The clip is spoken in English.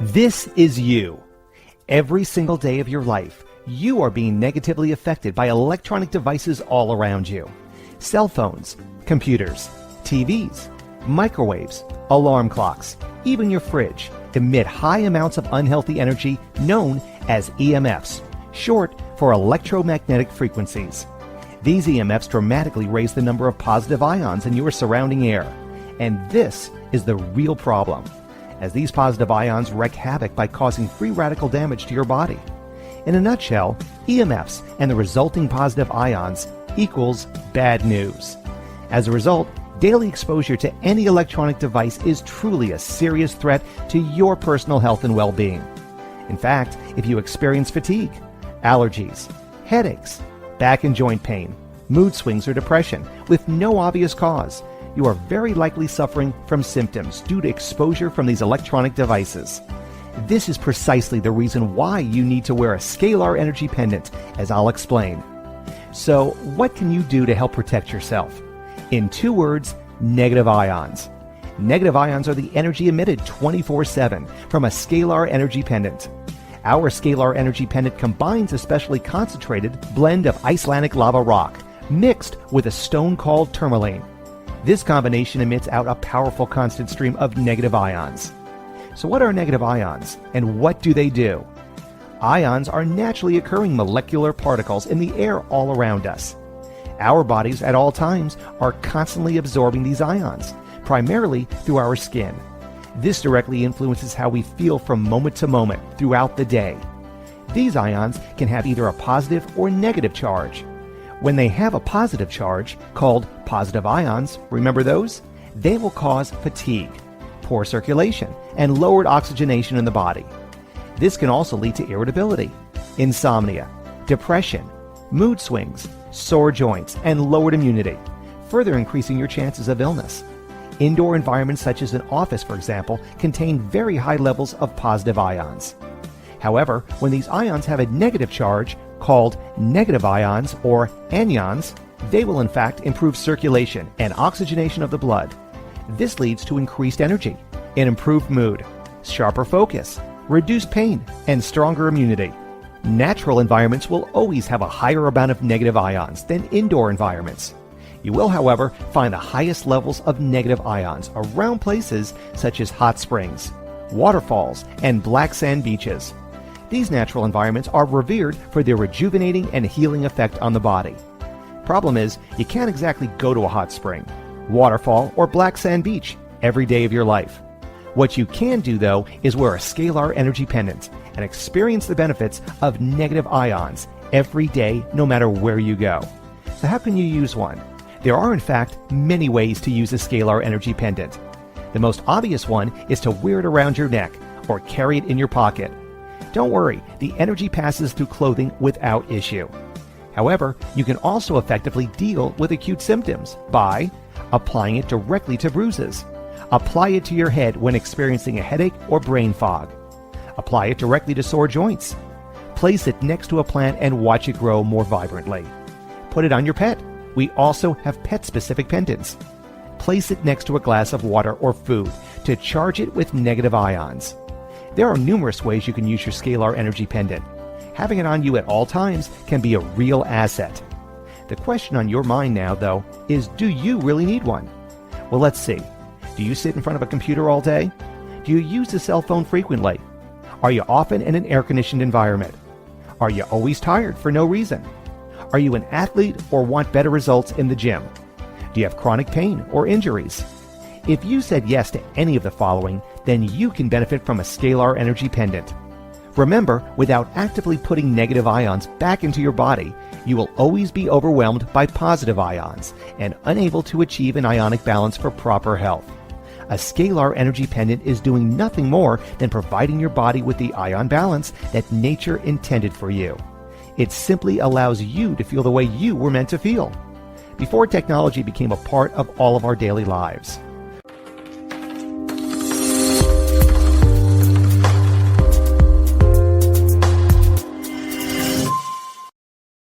This is you. Every single day of your life, you are being negatively affected by electronic devices all around you. Cell phones, computers, TVs, microwaves, alarm clocks, even your fridge emit high amounts of unhealthy energy known as EMFs, short for electromagnetic frequencies. These EMFs dramatically raise the number of positive ions in your surrounding air. And this is the real problem, as these positive ions wreak havoc by causing free radical damage to your body. In a nutshell, EMFs and the resulting positive ions equals bad news. As a result, daily exposure to any electronic device is truly a serious threat to your personal health and well-being. In fact, if you experience fatigue, allergies, headaches, back and joint pain, mood swings, or depression with no obvious cause, you are very likely suffering from symptoms due to exposure from these electronic devices. This is precisely the reason why you need to wear a scalar energy pendant, as I'll explain. So, what can you do to help protect yourself? In 2 words, negative ions. Negative ions are the energy emitted 24/7 from a scalar energy pendant. Our scalar energy pendant combines a specially concentrated blend of Icelandic lava rock mixed with a stone called Tourmaline. This combination emits out a powerful constant stream of negative ions. So what are negative ions, and what do they do? Ions are naturally occurring molecular particles in the air all around us. Our bodies at all times are constantly absorbing these ions, primarily through our skin. This directly influences how we feel from moment to moment throughout the day. These ions can have either a positive or negative charge. When they have a positive charge, called positive ions, remember those? They will cause fatigue, poor circulation, and lowered oxygenation in the body. This can also lead to irritability, insomnia, depression, mood swings, sore joints, and lowered immunity, further increasing your chances of illness. Indoor environments such as an office, for example, contain very high levels of positive ions. However, when these ions have a negative charge, called negative ions or anions, they will in fact improve circulation and oxygenation of the blood. This leads to increased energy, an improved mood, sharper focus, reduced pain, and stronger immunity. Natural environments will always have a higher amount of negative ions than indoor environments. You will, however, find the highest levels of negative ions around places such as hot springs, waterfalls, and black sand beaches. These natural environments are revered for their rejuvenating and healing effect on the body. Problem is, you can't exactly go to a hot spring, waterfall, or black sand beach every day of your life. What you can do, though, is wear a scalar energy pendant and experience the benefits of negative ions every day, no matter where you go. So how can you use one? There are, in fact, many ways to use a scalar energy pendant. The most obvious one is to wear it around your neck or carry it in your pocket. Don't worry, the energy passes through clothing without issue. However, you can also effectively deal with acute symptoms by applying it directly to bruises. Apply it to your head when experiencing a headache or brain fog. Apply it directly to sore joints. Place it next to a plant and watch it grow more vibrantly. Put it on your pet. We also have pet-specific pendants. Place it next to a glass of water or food to charge it with negative ions. There are numerous ways you can use your scalar energy pendant. Having it on you at all times can be a real asset. The question on your mind now, though, is do you really need one? Well, let's see. Do you sit in front of a computer all day? Do you use a cell phone frequently? Are you often in an air-conditioned environment? Are you always tired for no reason? Are you an athlete or want better results in the gym? Do you have chronic pain or injuries? If you said yes to any of the following, then you can benefit from a scalar energy pendant. Remember, without actively putting negative ions back into your body, you will always be overwhelmed by positive ions and unable to achieve an ionic balance for proper health. A scalar energy pendant is doing nothing more than providing your body with the ion balance that nature intended for you. It simply allows you to feel the way you were meant to feel before technology became a part of all of our daily lives.